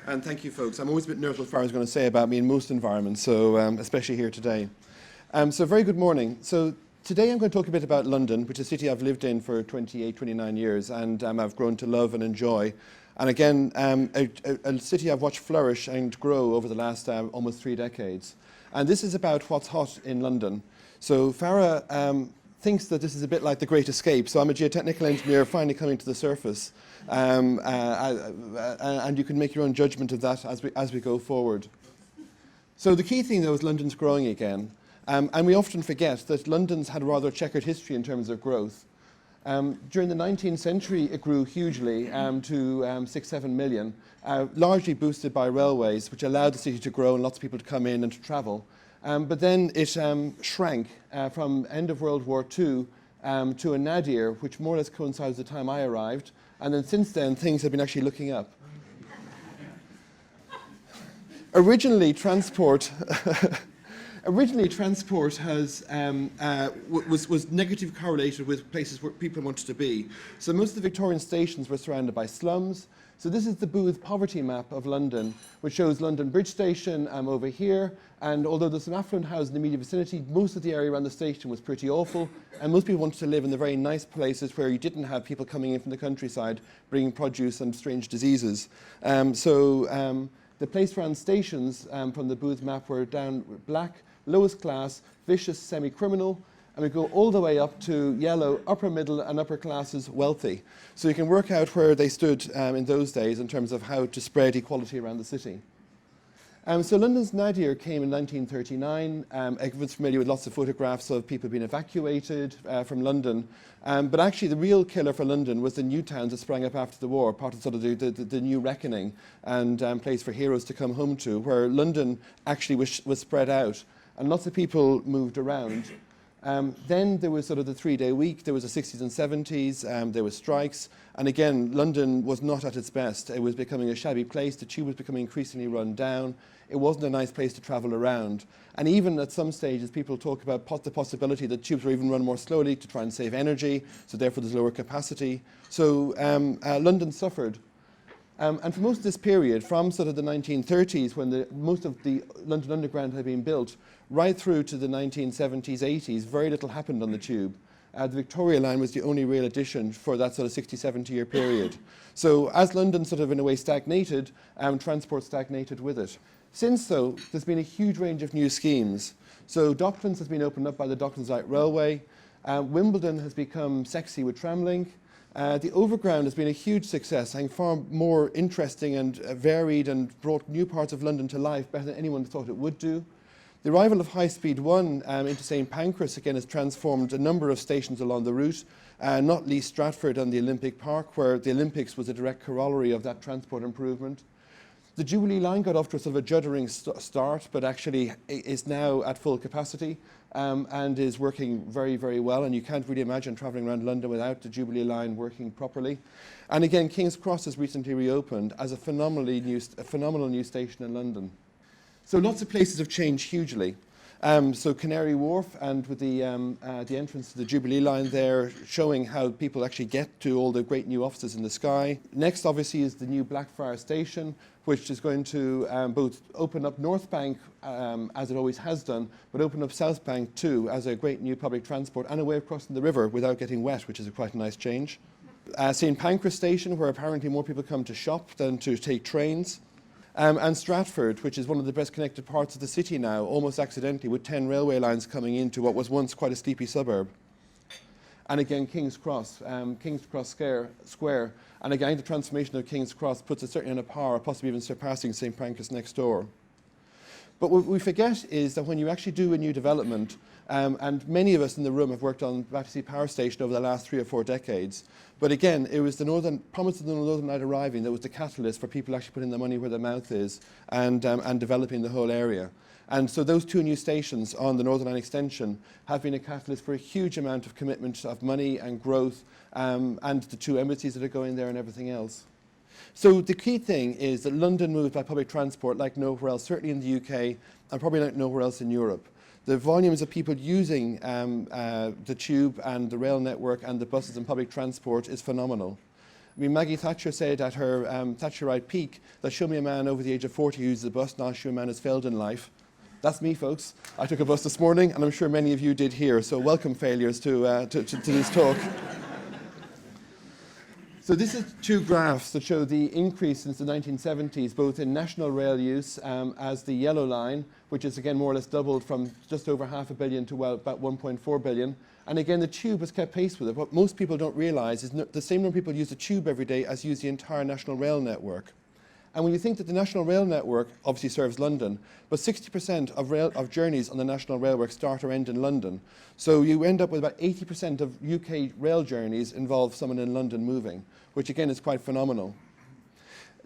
And thank you, folks. I'm always a bit nervous what Farah's going to say about me in most environments, so especially here today. So very good morning. So today I'm going to talk a bit about London, which is a city I've lived in for 28, 29 years, and I've grown to love and enjoy. And again, a city I've watched flourish and grow over the last almost 3 decades. And this is about what's hot in London. So Farah thinks that this is a bit like the Great Escape. So I'm a geotechnical engineer finally coming to the surface. And you can make your own judgment of that as we go forward. So the key thing, though, is London's growing again. And we often forget that London's had a rather checkered history in terms of growth. During the 19th century, it grew hugely to 6-7 million, largely boosted by railways, which allowed the city to grow and lots of people to come in and to travel. But then it shrank from end of World War II to a nadir, which more or less coincides with the time I arrived. And then since then, things have been actually looking up. Originally, transport has, was negatively correlated with places where people wanted to be. So most of the Victorian stations were surrounded by slums. So this is the Booth poverty map of London, which shows London Bridge Station over here. And although there's some affluent houses in the immediate vicinity, most of the area around the station was pretty awful. And most people wanted to live in the very nice places where you didn't have people coming in from the countryside bringing produce and strange diseases. The place around stations from the Booth map were down black, lowest class, vicious, semi-criminal, and we go all the way up to yellow, upper middle and upper classes, wealthy. So you can work out where they stood in those days in terms of how to spread equality around the city. So London's nadir came in 1939. Everyone's familiar with lots of photographs of people being evacuated from London. But actually the real killer for London was the new towns that sprang up after the war, part of sort of the new reckoning and place for heroes to come home to, where London actually was spread out and lots of people moved around. Then there was sort of the 3-day week, there was the 60s and 70s, there were strikes, and again, London was not at its best. It was becoming a shabby place, the tube was becoming increasingly run down, it wasn't a nice place to travel around. And even at some stages, people talk about the possibility that tubes were even run more slowly to try and save energy, so therefore there's lower capacity. So London suffered. And for most of this period, from sort of the 1930s, when most of the London Underground had been built, right through to the 1970s, 80s, very little happened on the tube. The Victoria line was the only real addition for that sort of 60, 70-year period. So as London sort of in a way stagnated, transport stagnated with it. Since, though, there's been a huge range of new schemes. So Docklands has been opened up by the Docklands Light Railway. Wimbledon has become sexy with Tramlink. The Overground has been a huge success, I think far more interesting and varied and brought new parts of London to life better than anyone thought it would do. The arrival of High Speed 1 into St Pancras again has transformed a number of stations along the route, not least Stratford and the Olympic Park, where the Olympics was a direct corollary of that transport improvement. The Jubilee line got off to a sort of a juddering start, but actually is now at full capacity and is working very, very well. And you can't really imagine travelling around London without the Jubilee line working properly. And again, King's Cross has recently reopened as a phenomenal new station in London. So lots of places have changed hugely. So Canary Wharf, and with the entrance to the Jubilee line there, showing how people actually get to all the great new offices in the sky. Next, obviously, is the new Blackfriars Station, which is going to both open up North Bank, as it always has done, but open up South Bank too, as a great new public transport and a way of crossing the river without getting wet, which is quite a nice change. St Pancras Station, where apparently more people come to shop than to take trains. And Stratford, which is one of the best connected parts of the city now, almost accidentally, with 10 railway lines coming into what was once quite a sleepy suburb. And again, King's Cross Square. And again, the transformation of King's Cross puts it certainly on a par, possibly even surpassing St Pancras next door. But what we forget is that when you actually do a new development, and many of us in the room have worked on Battersea Power Station over the last 3 or 4 decades, but again, it was the promise of the Northern Light arriving that was the catalyst for people actually putting their money where their mouth is and developing the whole area. And so those 2 new stations on the Northern Line extension have been a catalyst for a huge amount of commitment of money and growth, and the 2 embassies that are going there and everything else. So the key thing is that London moves by public transport like nowhere else, certainly in the UK, and probably like nowhere else in Europe. The volumes of people using the tube and the rail network and the buses and public transport is phenomenal. I mean, Maggie Thatcher said at her Thatcherite peak that show me a man over the age of 40 who uses a bus, now show a man who's failed in life. That's me, folks. I took a bus this morning, and I'm sure many of you did here, so welcome failures to this talk. So this is two graphs that show the increase since the 1970s, both in national rail use as the yellow line, which is again more or less doubled from just over $500 million to about 1.4 billion. And again, the tube has kept pace with it. What most people don't realise is the same number of people use the tube every day as use the entire national rail network. And when you think that the national rail network obviously serves London, but 60% of journeys on the national railway start or end in London. So you end up with about 80% of UK rail journeys involve someone in London moving, which again is quite phenomenal.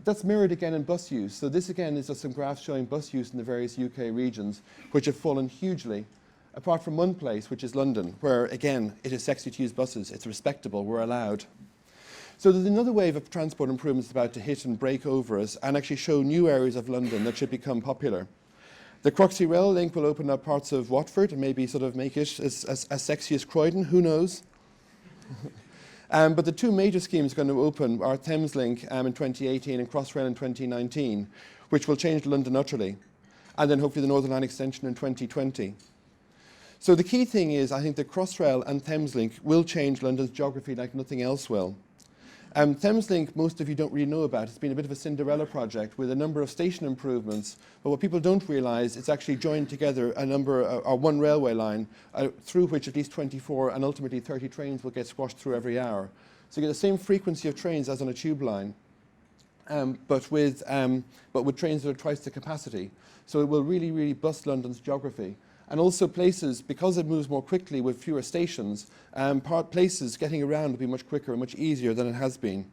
That's mirrored again in bus use. So this again is just some graphs showing bus use in the various UK regions, which have fallen hugely, apart from one place, which is London, where again, it is sexy to use buses. It's respectable, we're allowed. So there's another wave of transport improvements about to hit and break over us and actually show new areas of London that should become popular. The Crossrail link will open up parts of Watford and maybe sort of make it as sexy as Croydon, who knows? But the two major schemes going to open are Thameslink in 2018 and Crossrail in 2019, which will change London utterly, and then hopefully the Northern Line extension in 2020. So the key thing is, I think that Crossrail and Thameslink will change London's geography like nothing else will. Thameslink, most of you don't really know about. It's been a bit of a Cinderella project with a number of station improvements, but what people don't realise, it's actually joined together one railway line through which at least 24 and ultimately 30 trains will get squashed through every hour. So you get the same frequency of trains as on a tube line, but with trains that are twice the capacity. So it will really, really bust London's geography. And also places, because it moves more quickly with fewer stations, places getting around will be much quicker and much easier than it has been. And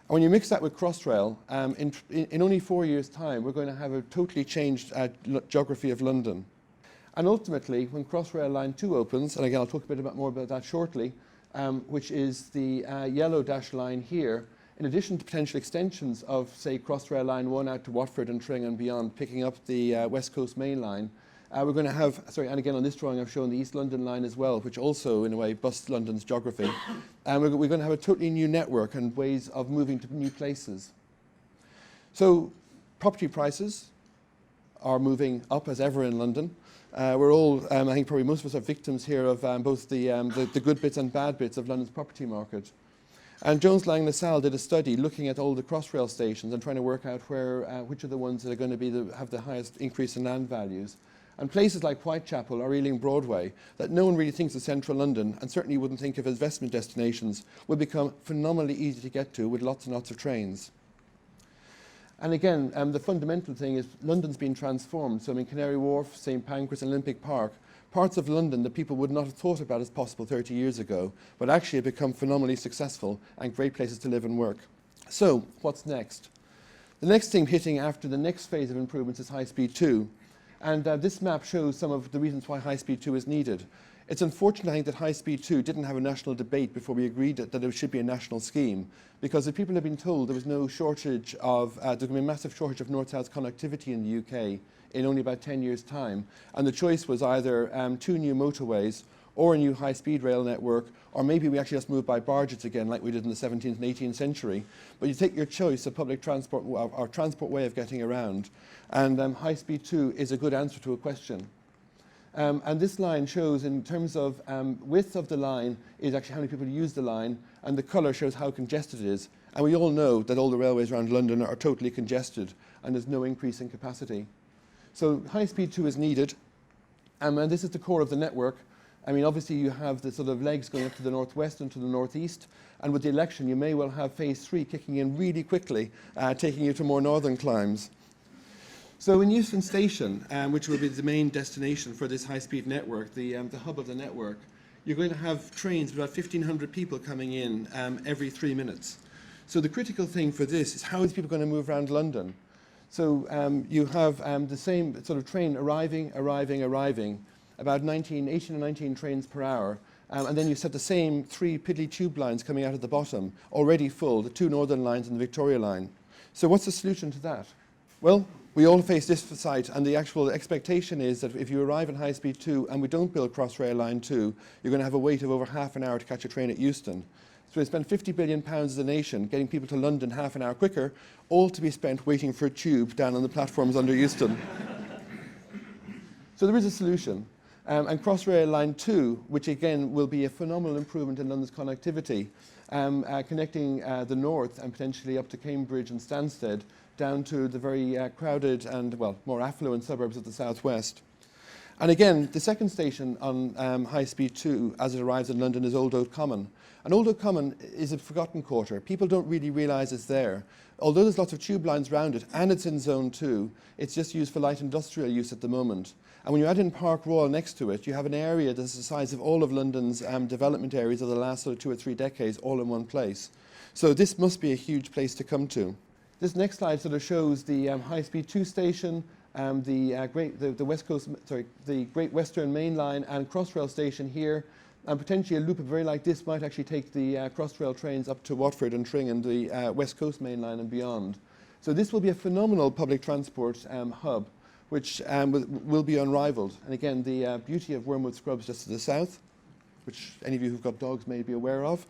when you mix that with Crossrail, in only 4 years' time, we're going to have a totally changed geography of London. And ultimately, when Crossrail Line 2 opens, and again, I'll talk a bit more about that shortly, which is the yellow dash line here, in addition to potential extensions of, say, Crossrail Line 1 out to Watford and Tring and beyond, picking up the West Coast Main Line, we're going to have, and again on this drawing I've shown the East London line as well, which also in a way busts London's geography. And we're going to have a totally new network and ways of moving to new places. So property prices are moving up as ever in London. We're all, I think probably most of us are victims here of both the good bits and bad bits of London's property market. And Jones Lang LaSalle did a study looking at all the Crossrail stations and trying to work out which are the ones that are going to have the highest increase in land values. And places like Whitechapel or Ealing Broadway that no one really thinks of central London and certainly wouldn't think of as investment destinations will become phenomenally easy to get to with lots and lots of trains. And again, the fundamental thing is London's been transformed. So I mean Canary Wharf, St Pancras and Olympic Park, parts of London that people would not have thought about as possible 30 years ago, but actually have become phenomenally successful and great places to live and work. So what's next? The next thing hitting after the next phase of improvements is High Speed 2. And this map shows some of the reasons why High Speed 2 is needed. It's unfortunate, I think, that High Speed 2 didn't have a national debate before we agreed that it should be a national scheme. Because if people had been told there was no shortage of, there's going to be a massive shortage of north-south connectivity in the UK in only about 10 years' time, and the choice was either 2 new motorways or a new high-speed rail network, or maybe we actually just move by barges again like we did in the 17th and 18th century. But you take your choice of public transport or transport way of getting around, and High Speed 2 is a good answer to a question. And this line shows, in terms of width of the line, is actually how many people use the line, and the colour shows how congested it is. And we all know that all the railways around London are totally congested, and there's no increase in capacity. So High Speed 2 is needed, and this is the core of the network. I mean, obviously you have the sort of legs going up to the northwest and to the northeast, and with the election you may well have phase 3 kicking in really quickly, taking you to more northern climes. So in Euston Station, which will be the main destination for this high-speed network, the hub of the network, you're going to have trains with about 1,500 people coming in every 3 minutes. So the critical thing for this is how are these people going to move around London? So you have the same sort of train arriving, about 18 or 19 trains per hour, and then you set the same 3 piddly tube lines coming out of the bottom, already full, the 2 northern lines and the Victoria line. So what's the solution to that? Well, we all face this site, and the actual expectation is that if you arrive in High Speed 2 and we don't build Crossrail Line 2, you're going to have a wait of over half an hour to catch a train at Euston. So we spend £50 billion as a nation getting people to London half an hour quicker, all to be spent waiting for a tube down on the platforms under Euston. So there is a solution. And Crossrail Line 2, which again will be a phenomenal improvement in London's connectivity, connecting the north and potentially up to Cambridge and Stansted, down to the very crowded and, well, more affluent suburbs of the southwest. And again, the second station on High Speed 2, as it arrives in London, is Old Oak Common. And Old Oak Common is a forgotten quarter. People don't really realise it's there. Although there's lots of tube lines around it, and it's in Zone 2, it's just used for light industrial use at the moment. And when you add in Park Royal next to it, you have an area that's the size of all of London's development areas of the last sort of 2 or 3 decades, all in one place. So this must be a huge place to come to. This next slide sort of shows the High Speed 2 station, the Great Western Main Line and Crossrail station here, and potentially a loop very like this might actually take the Crossrail trains up to Watford and Tring and the West Coast Main Line and beyond. So this will be a phenomenal public transport hub, which will be unrivaled. And again, the beauty of Wormwood Scrubs just to the south, which any of you who've got dogs may be aware of.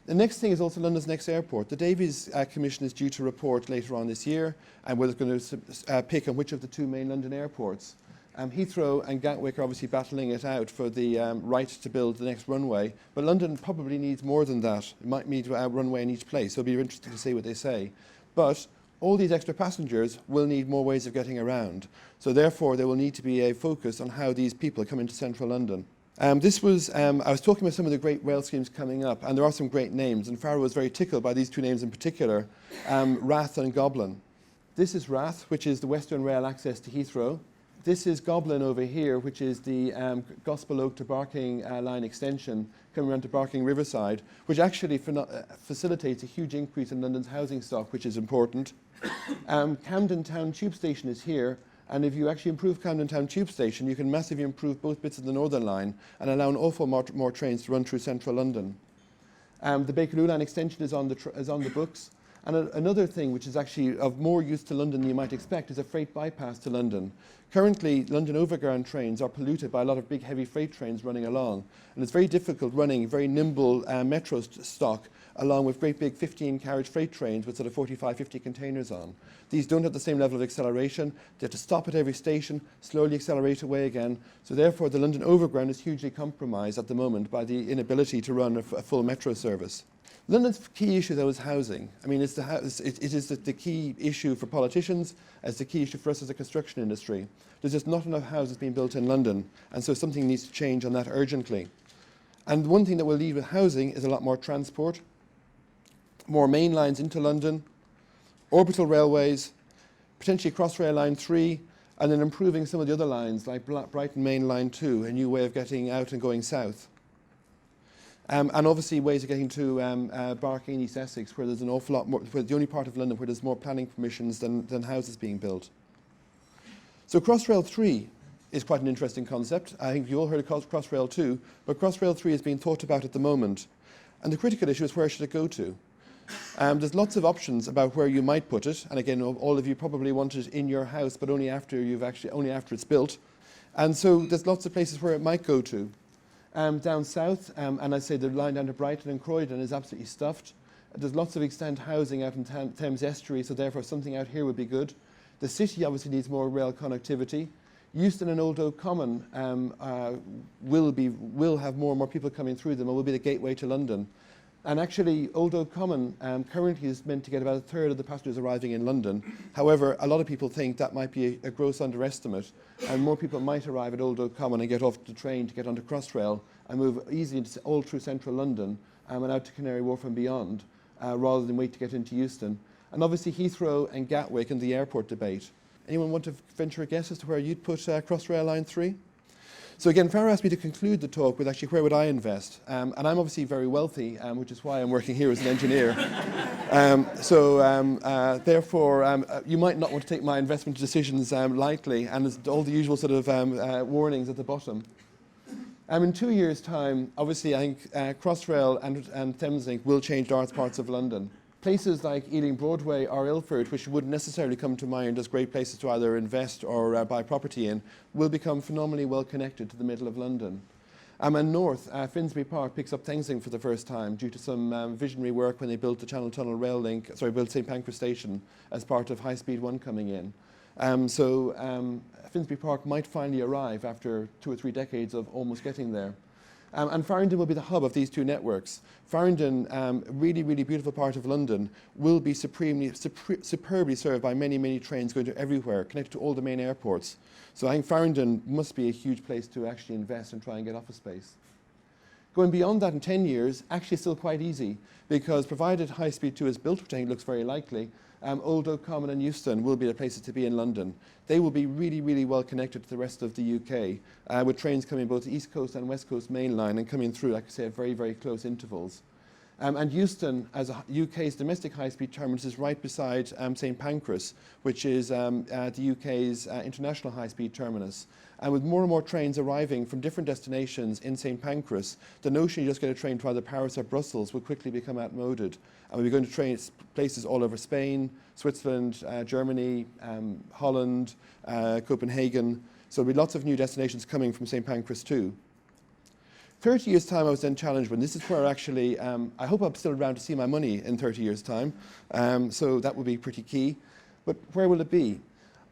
The next thing is also London's next airport. The Davies Commission is due to report later on this year, and we're going to pick on which of the 2 main London airports. Heathrow and Gatwick are obviously battling it out for the right to build the next runway, but London probably needs more than that. It might need a runway in each place, so it'll be interesting to see what they say. But all these extra passengers will need more ways of getting around. So therefore, there will need to be a focus on how these people come into central London. I was talking about some of the great rail schemes coming up, and there are some great names, and Farrow was very tickled by these 2 names in particular, Rath and Goblin. This is Rath, which is the Western Rail access to Heathrow. This is Goblin over here, which is the Gospel Oak to Barking line extension coming around to Barking Riverside, which actually facilitates a huge increase in London's housing stock, which is important. Camden Town Tube Station is here, and if you actually improve Camden Town Tube Station, you can massively improve both bits of the Northern Line and allow an awful more trains to run through central London. The Bakerloo Line extension is on the books. And another thing which is actually of more use to London than you might expect is a freight bypass to London. Currently, London Overground trains are polluted by a lot of big heavy freight trains running along. And it's very difficult running very nimble metro stock along with great big 15-carriage freight trains with sort of 45, 50 containers on. These don't have the same level of acceleration. They have to stop at every station, slowly accelerate away again. So therefore, the London Overground is hugely compromised at the moment by the inability to run a full metro service. London's key issue, though, is housing. I mean, it is the key issue for politicians, it's the key issue for us as a construction industry. There's just not enough houses being built in London, and so something needs to change on that urgently. And one thing that will lead with housing is a lot more transport, more main lines into London, orbital railways, potentially Crossrail Line 3, and then improving some of the other lines, like Brighton Main Line 2, a new way of getting out and going south. And obviously ways of getting to Barking, East Essex, where there's an awful lot more, where the only part of London where there's more planning permissions than houses being built. So Crossrail 3 is quite an interesting concept. I think you all heard of Crossrail 2, but Crossrail 3 is being thought about at the moment. And the critical issue is where should it go to? There's lots of options about where you might put it, and again, all of you probably want it in your house, but only after it's built. And so there's lots of places where it might go to. Down south, and I say the line down to Brighton and Croydon is absolutely stuffed. There's lots of extant housing out in Thames Estuary, so therefore something out here would be good. The city obviously needs more rail connectivity. Euston and Old Oak Common will have more and more people coming through them and will be the gateway to London. And actually, Old Oak Common currently is meant to get about a third of the passengers arriving in London. However, a lot of people think that might be a gross underestimate, and more people might arrive at Old Oak Common and get off the train to get onto Crossrail and move easily all through central London and out to Canary Wharf and beyond, rather than wait to get into Euston. And obviously Heathrow and Gatwick and the airport debate. Anyone want to venture a guess as to where you'd put Crossrail Line 3? So again, Farah asked me to conclude the talk with actually where would I invest? And I'm obviously very wealthy, which is why I'm working here as an engineer. Therefore, you might not want to take my investment decisions lightly, and there's all the usual sort of warnings at the bottom. In 2 years' time, obviously, I think Crossrail and Thameslink will change large parts of London. Places like Ealing Broadway or Ilford, which wouldn't necessarily come to mind as great places to either invest or buy property in, will become phenomenally well connected to the middle of London. And north, Finsbury Park picks up Thameslink for the first time due to some visionary work when they built the Channel Tunnel rail link, built St Pancras Station as part of High Speed 1 coming in. Finsbury Park might finally arrive after 2 or 3 decades of almost getting there. And Farringdon will be the hub of these two networks. Farringdon, really, really beautiful part of London, will be superbly served by many, many trains going to everywhere, connected to all the main airports. So I think Farringdon must be a huge place to actually invest and try and get office space. Going beyond that in 10 years, actually still quite easy, because provided High Speed 2 is built, which I think looks very likely, Old Oak Common and Euston will be the places to be in London. They will be really, really well connected to the rest of the UK, with trains coming both East Coast and West Coast main line and coming through, like I say, at very, very close intervals. And Euston, as a UK's domestic high-speed terminus, is right beside St Pancras, which is the UK's international high-speed terminus. And with more and more trains arriving from different destinations in St Pancras, the notion you just get a train to either Paris or Brussels will quickly become outmoded. And we'll be going to places all over Spain, Switzerland, Germany, Holland, Copenhagen. So there'll be lots of new destinations coming from St Pancras too. 30 years' time, I was then challenged when this is where actually, I hope I'm still around to see my money in 30 years' time. So that would be pretty key. But where will it be?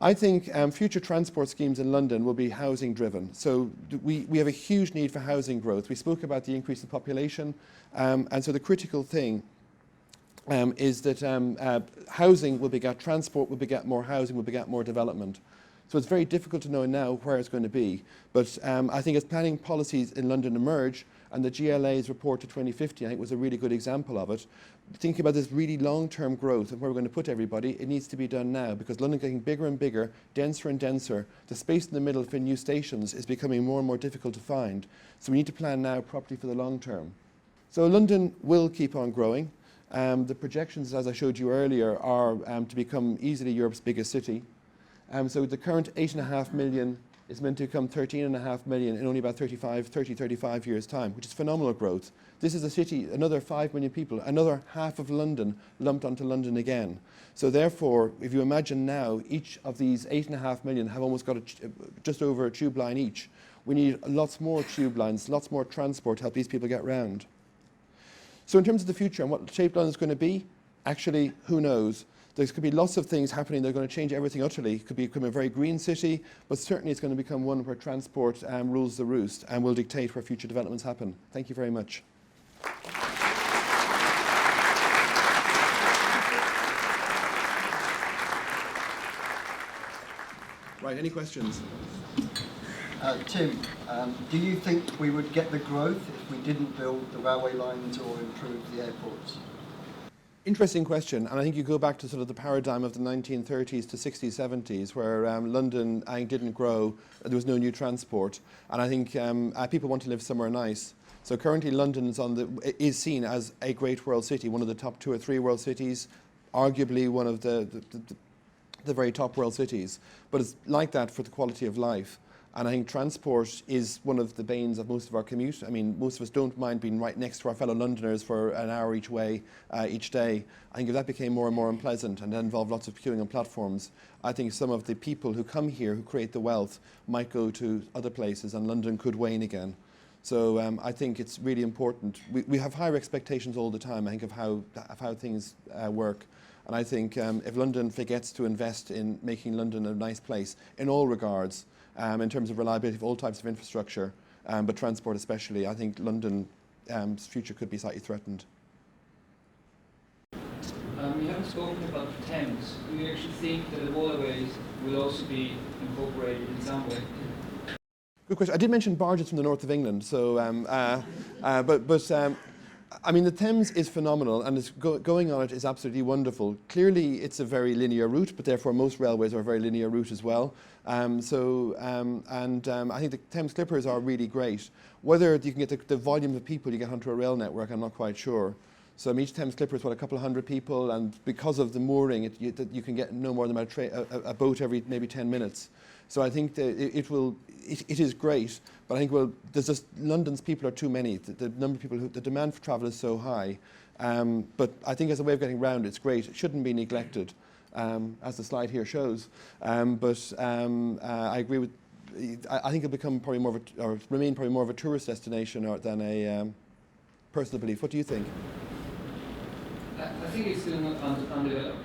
I think future transport schemes in London will be housing driven. So we have a huge need for housing growth. We spoke about the increase in population. And so the critical thing is that housing will beget transport, will beget more housing, will beget more development. So it's very difficult to know now where it's going to be. But I think as planning policies in London emerge, and the GLA's report to 2050, I think, was a really good example of it. Thinking about this really long-term growth and where we're going to put everybody, it needs to be done now, because London's getting bigger and bigger, denser and denser. The space in the middle for new stations is becoming more and more difficult to find. So we need to plan now properly for the long term. So London will keep on growing. The projections, as I showed you earlier, are to become easily Europe's biggest city. So the current 8.5 million is meant to become 13.5 million in only about 35 years' time, which is phenomenal growth. This is a city, another 5 million people, another half of London lumped onto London again. So therefore, if you imagine now, each of these 8.5 million have almost got just over a tube line each. We need lots more tube lines, lots more transport to help these people get round. So in terms of the future and what shape London is going to be, actually, who knows? There could be lots of things happening that are going to change everything utterly. It could become a very green city, but certainly it's going to become one where transport rules the roost and will dictate where future developments happen. Thank you very much. Right, any questions? Tim, do you think we would get the growth if we didn't build the railway lines or improve the airports? Interesting question, and I think you go back to sort of the paradigm of the 1930s to 60s, 70s, where London, I think, didn't grow, there was no new transport, and I think people want to live somewhere nice. So currently London is seen as a great world city, one of the top 2 or 3 world cities, arguably one of the very top world cities, but it's like that for the quality of life. And I think transport is one of the banes of most of our commute. I mean, most of us don't mind being right next to our fellow Londoners for an hour each way, each day. I think if that became more and more unpleasant and that involved lots of queuing on platforms, I think some of the people who come here, who create the wealth, might go to other places and London could wane again. So I think it's really important. We have higher expectations all the time, I think, of how things work. And I think if London forgets to invest in making London a nice place in all regards, in terms of reliability of all types of infrastructure, but transport especially, I think London's future could be slightly threatened. You haven't spoken about the Thames. Do you actually think that the waterways will also be incorporated in some way? Good question. I did mention barges from the north of England, so I mean, the Thames is phenomenal, and going on it is absolutely wonderful. Clearly, it's a very linear route, but therefore most railways are a very linear route as well. I think the Thames Clippers are really great. Whether you can get the volume of people you get onto a rail network, I'm not quite sure. So each Thames Clipper is, what, a couple of hundred people, and because of the mooring, you can get no more than a boat every maybe 10 minutes. So I think that it is great, but I think, well, there's just, London's people are too many. The number of people, the demand for travel is so high. But I think as a way of getting around, it's great. It shouldn't be neglected, as the slide here shows. I agree with I think it'll become probably more of or remain probably more of a tourist destination than a personal belief. What do you think? I think it's still not undeveloped.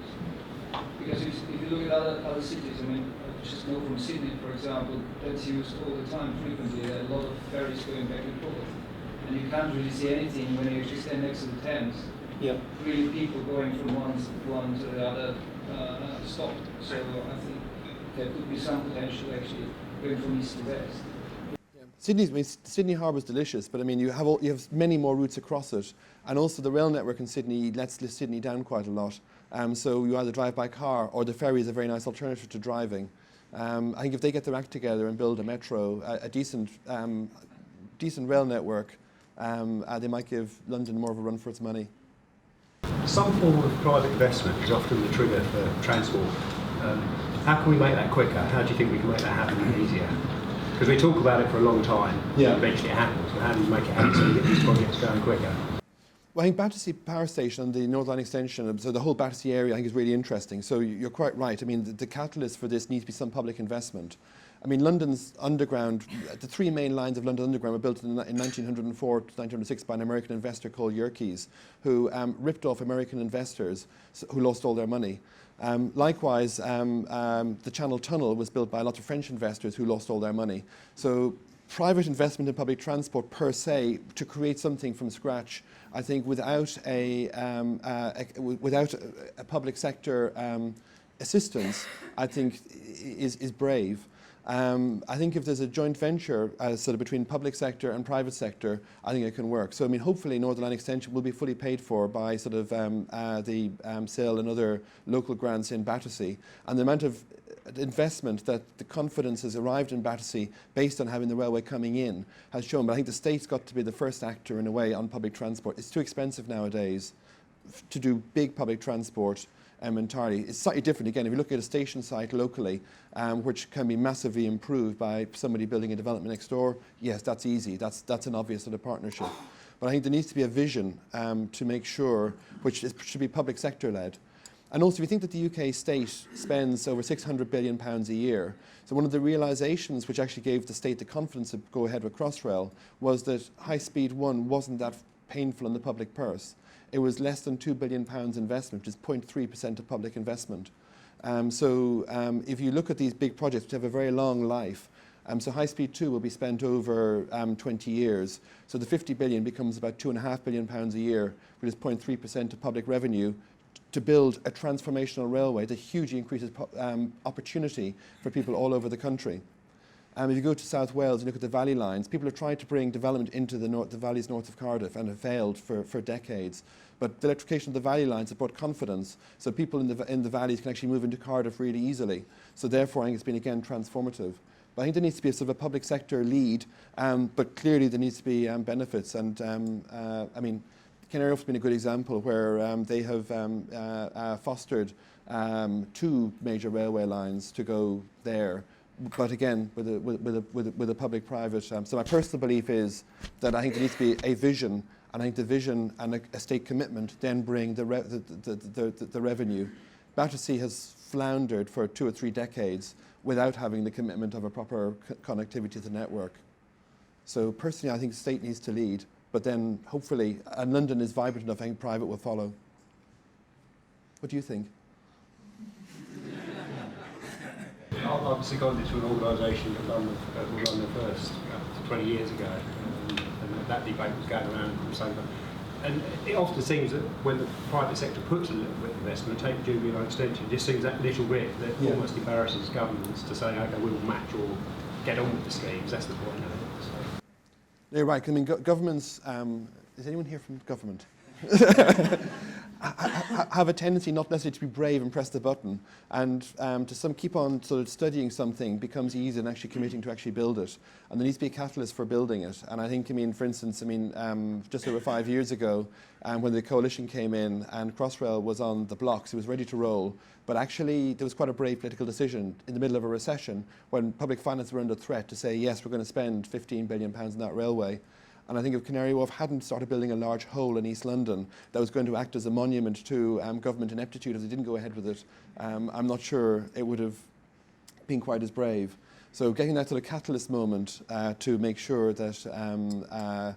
Because if you look at other cities, I mean, I just know from Sydney, for example, that's used all the time, frequently. There are a lot of ferries going back and forth. And you can't really see anything when you actually stand next to the Thames. Yeah. Really people going from one to the other stop. So I think there could be some potential actually going from east to west. Sydney Harbour is delicious, but I mean you have many more routes across it, and also the rail network in Sydney lets Sydney down quite a lot. So you either drive by car, or the ferry is a very nice alternative to driving. I think if they get their act together and build a metro, a decent rail network, they might give London more of a run for its money. Some form of private investment is often the trigger for transport. How can we make that quicker? How do you think we can make that happen easier? Because we talk about it for a long time, yeah. And eventually it happens. So how do you make it happen so you get these projects going quicker? Well, I think Battersea Power Station and the North Line extension, so the whole Battersea area, I think is really interesting. So you're quite right. I mean, the catalyst for this needs to be some public investment. I mean, London's underground, the three main lines of London Underground were built in 1904 to 1906 by an American investor called Yerkes, who ripped off American investors who lost all their money. Likewise, the Channel Tunnel was built by a lot of French investors who lost all their money. So private investment in public transport per se, to create something from scratch, I think without a public sector assistance, I think is brave. I think if there's a joint venture sort of between public sector and private sector, I think it can work. So I mean, hopefully Northern Line Extension will be fully paid for by sort of the SAIL and other local grants in Battersea, and the amount of investment that the confidence has arrived in Battersea based on having the railway coming in has shown. But I think the state's got to be the first actor in a way on public transport. It's too expensive nowadays to do big public transport entirely. It's slightly different again if you look at a station site locally, which can be massively improved by somebody building a development next door. Yes, that's easy. That's an obvious sort of partnership. But I think there needs to be a vision to make sure, should be public sector led. And also, if you think that the UK state spends over £600 billion a year, so one of the realisations which actually gave the state the confidence to go ahead with Crossrail was that High Speed 1 wasn't that painful in the public purse. It was less than £2 billion investment, which is 0.3% of public investment. If you look at these big projects, which have a very long life, so High Speed 2 will be spent over 20 years. So the 50 billion becomes about £2.5 billion a year, which is 0.3% of public revenue, to build a transformational railway that hugely increases opportunity for people all over the country. If you go to South Wales and look at the valley lines, people have tried to bring development into the valleys north of Cardiff and have failed for decades. But the electrification of the valley lines has brought confidence, so people in the valleys can actually move into Cardiff really easily. So therefore, I think it's been, again, transformative. But I think there needs to be a sort of a public sector lead, but clearly there needs to be benefits. And I mean, Canary Wharf's been a good example where they have fostered 2 major railway lines to go there. But again, with a public-private. So my personal belief is that I think there needs to be a vision, and I think the vision and a state commitment then bring the revenue. Battersea has floundered for 2 or 3 decades without having the commitment of a proper connectivity to the network. So personally, I think the state needs to lead, but then hopefully, and London is vibrant enough, I think private will follow. What do you think? I've obviously gone into an organisation that run the first 20 years ago, and that debate was going around from some. And it often seems that when the private sector puts a little bit of investment, take Jubilee Extension, it just seems that little bit that almost embarrasses governments to say, okay, we'll match or get on with the schemes. That's the point of it. So. You're right. I mean, governments. Is anyone here from government? have a tendency not necessarily to be brave and press the button, and to keep on sort of studying something becomes easier than actually committing to actually build it. And there needs to be a catalyst for building it. And I think, I mean, for instance, just over 5 years ago, when the coalition came in and Crossrail was on the blocks, it was ready to roll. But actually, there was quite a brave political decision in the middle of a recession when public finances were under threat to say, yes, we're going to spend £15 billion on that railway. And I think if Canary Wharf hadn't started building a large hole in East London that was going to act as a monument to government ineptitude if they didn't go ahead with it, I'm not sure it would have been quite as brave. So getting that sort of catalyst moment to make sure that,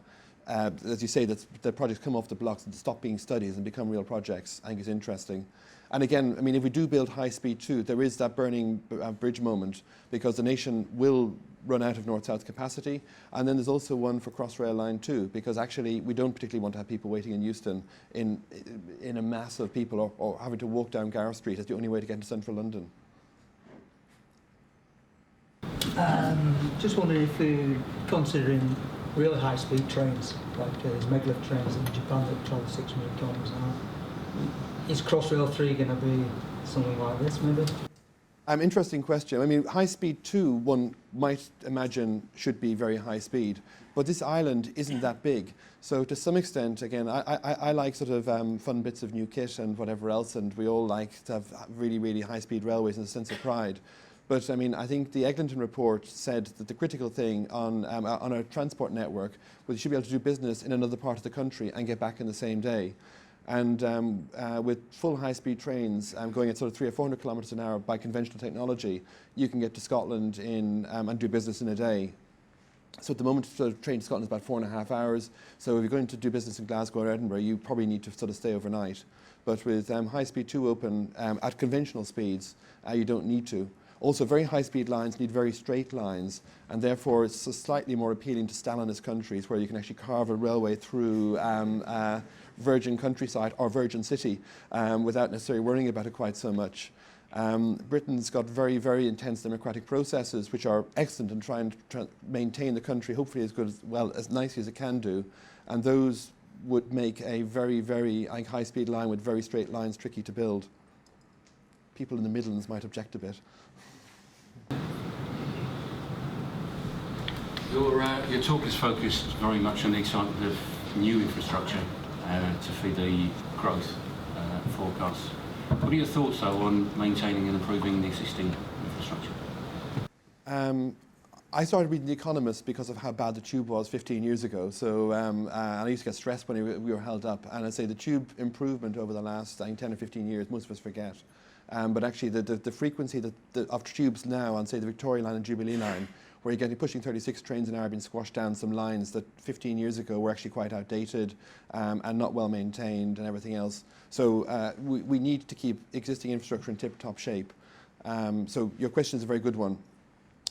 as you say, that the projects come off the blocks and stop being studies and become real projects, I think is interesting. And again, I mean, if we do build high speed too, there is that burning bridge moment, because the nation will run out of north-south capacity. And then there's also one for Crossrail Line 2, because actually we don't particularly want to have people waiting in Euston in a mass of people, or having to walk down Gower Street as the only way to get into central London. Just wondering if you're considering real high-speed trains, like these megalith trains in Japan that travel 6 million kilometres an hour. Is Crossrail 3 going to be something like this, maybe? Interesting question. I mean, high speed 2, one might imagine, should be very high speed, but this island isn't that big. So to some extent, again, I like sort of fun bits of new kit and whatever else, and we all like to have really, really high speed railways and a sense of pride. But I mean, I think the Eglinton report said that the critical thing on our transport network was you should be able to do business in another part of the country and get back in the same day. And with full high-speed trains going at sort of 300 or 400 kilometres an hour by conventional technology, you can get to Scotland and do business in a day. So at the moment, the train to Scotland is about 4.5 hours. So if you're going to do business in Glasgow or Edinburgh, you probably need to sort of stay overnight. But with high-speed 2 open at conventional speeds, you don't need to. Also, very high-speed lines need very straight lines, and therefore it's slightly more appealing to Stalinist countries, where you can actually carve a railway through virgin countryside or virgin city without necessarily worrying about it quite so much. Britain's got very, very intense democratic processes, which are excellent in trying to maintain the country, hopefully as good as, well, as nicely as it can do, and those would make a very, very high-speed line with very straight lines tricky to build. People in the Midlands might object a bit. Your talk is focused very much on the excitement of new infrastructure to feed the growth forecasts. What are your thoughts, though, on maintaining and improving the existing infrastructure? I started reading The Economist because of how bad the tube was 15 years ago. So and I used to get stressed when we were held up. And I'd say the tube improvement over the last 10 or 15 years, most of us forget. But actually the frequency of tubes now on, say, the Victoria Line and Jubilee Line, where you're pushing 36 trains an hour, being squashed down some lines that 15 years ago were actually quite outdated and not well maintained and everything else. So we need to keep existing infrastructure in tip-top shape. So your question is a very good one.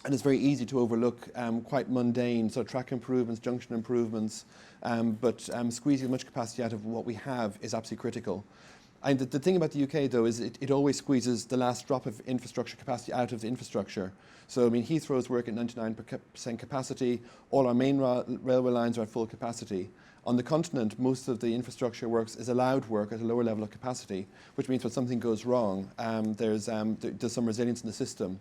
And it's very easy to overlook quite mundane sort of track improvements, junction improvements, but squeezing as much capacity out of what we have is absolutely critical. And the thing about the UK, though, is it always squeezes the last drop of infrastructure capacity out of the infrastructure. So, I mean, Heathrow's work at 99% capacity. All our main railway lines are at full capacity. On the continent, most of the infrastructure works is allowed work at a lower level of capacity, which means when something goes wrong, there's some resilience in the system.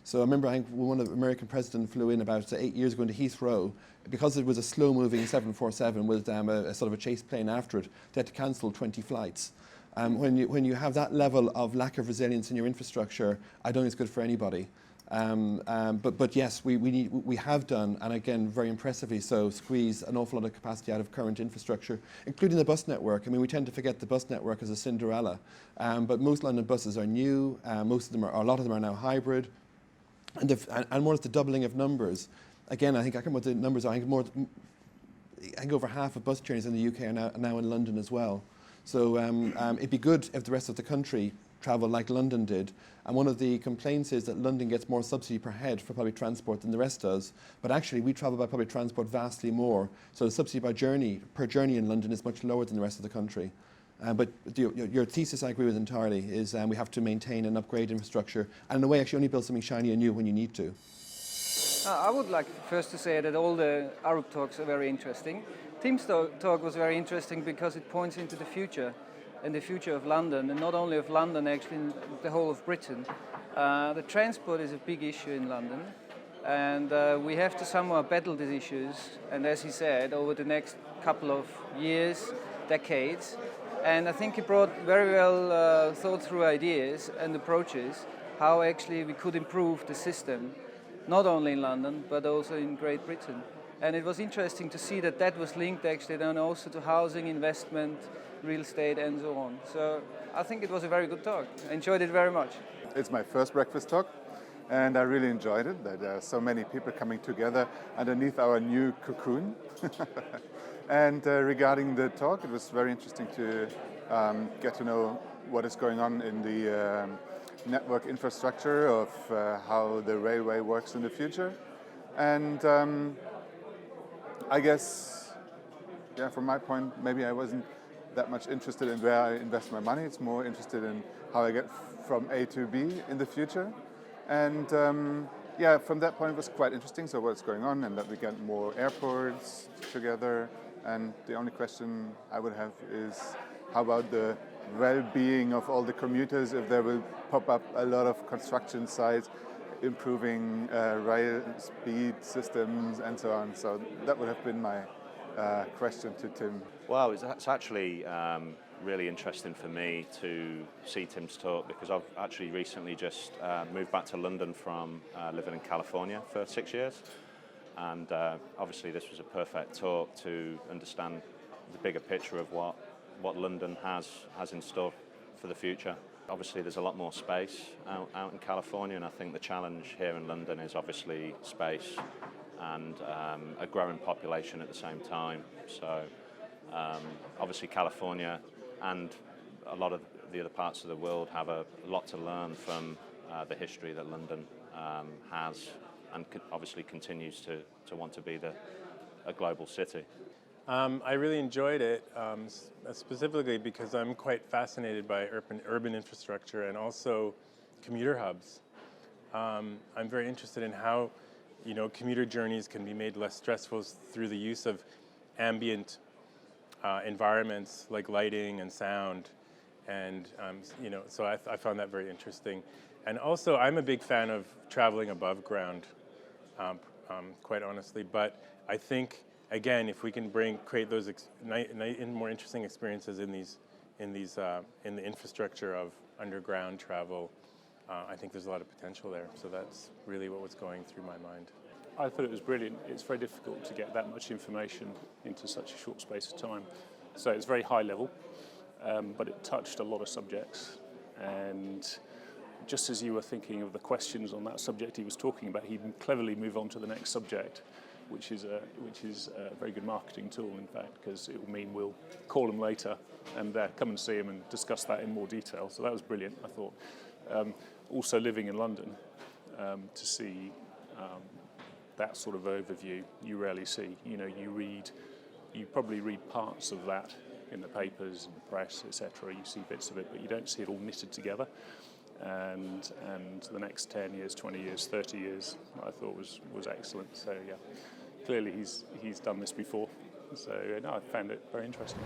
So I remember, I think one of the American president flew in about 8 years ago into Heathrow. Because it was a slow-moving 747 with a sort of a chase plane after it, they had to cancel 20 flights. When you have that level of lack of resilience in your infrastructure, I don't think it's good for anybody. But yes, we have done, and again, very impressively so, squeeze an awful lot of capacity out of current infrastructure, including the bus network. I mean, we tend to forget the bus network as a Cinderella, but most London buses are new. Most of them a lot of them are now hybrid, and more the doubling of numbers. Again, I think I can't remember what the numbers are. I think over half of bus journeys in the UK are now in London as well. So it'd be good if the rest of the country travelled like London did. And one of the complaints is that London gets more subsidy per head for public transport than the rest does. But actually, we travel by public transport vastly more. So the subsidy per journey in London is much lower than the rest of the country. But your thesis, I agree with entirely, is we have to maintain and upgrade infrastructure. And in a way, actually only build something shiny and new when you need to. I would like first to say that all the Arup talks are very interesting. Tim's talk was very interesting because it points into the future, and the future of London, and not only of London, actually in the whole of Britain. The transport is a big issue in London, and we have to somehow battle these issues, and as he said, over the next couple of years, decades. And I think he brought very well thought through ideas and approaches, how actually we could improve the system, not only in London, but also in Great Britain. And it was interesting to see that that was linked actually then also to housing, investment, real estate, and so on. So I think it was a very good talk. I enjoyed it very much. It's my first breakfast talk, and I really enjoyed it, that there are so many people coming together underneath our new cocoon. And regarding the talk, it was very interesting to get to know what is going on in the network infrastructure of how the railway works in the future. And I guess, yeah, from my point, maybe I wasn't that much interested in where I invest my money. It's more interested in how I get from A to B in the future. And yeah, from that point it was quite interesting, so what's going on, and that we get more airports together. And the only question I would have is, how about the well-being of all the commuters, if there will pop up a lot of construction sites, improving rail speed systems and so on. So that would have been my question to Tim. Well, it's actually really interesting for me to see Tim's talk, because I've actually recently just moved back to London from living in California for 6 years. And obviously this was a perfect talk to understand the bigger picture of what London has in store for the future. Obviously there's a lot more space out in California, and I think the challenge here in London is obviously space and a growing population at the same time. So obviously California and a lot of the other parts of the world have a lot to learn from the history that London has, and obviously continues to want to be a global city. I really enjoyed it, specifically because I'm quite fascinated by urban infrastructure and also commuter hubs. I'm very interested in how, commuter journeys can be made less stressful through the use of ambient environments like lighting and sound, and so I found that very interesting. And also, I'm a big fan of traveling above ground, quite honestly. But I think, again, if we can create those more interesting experiences in the infrastructure of underground travel, I think there's a lot of potential there. So that's really what was going through my mind. I thought it was brilliant. It's very difficult to get that much information into such a short space of time. So it's very high level, but it touched a lot of subjects. And just as you were thinking of the questions on that subject he was talking about, he would cleverly move on to the next subject, which is a very good marketing tool, in fact, because it will mean we'll call him later and come and see him and discuss that in more detail. So that was brilliant, I thought. Also living in London, to see that sort of overview you rarely see. You probably read parts of that in the papers and the press, etc. You see bits of it, but you don't see it all knitted together. And the next 10 years, 20 years, 30 years, I thought was excellent. So yeah, clearly he's done this before. So no, I found it very interesting.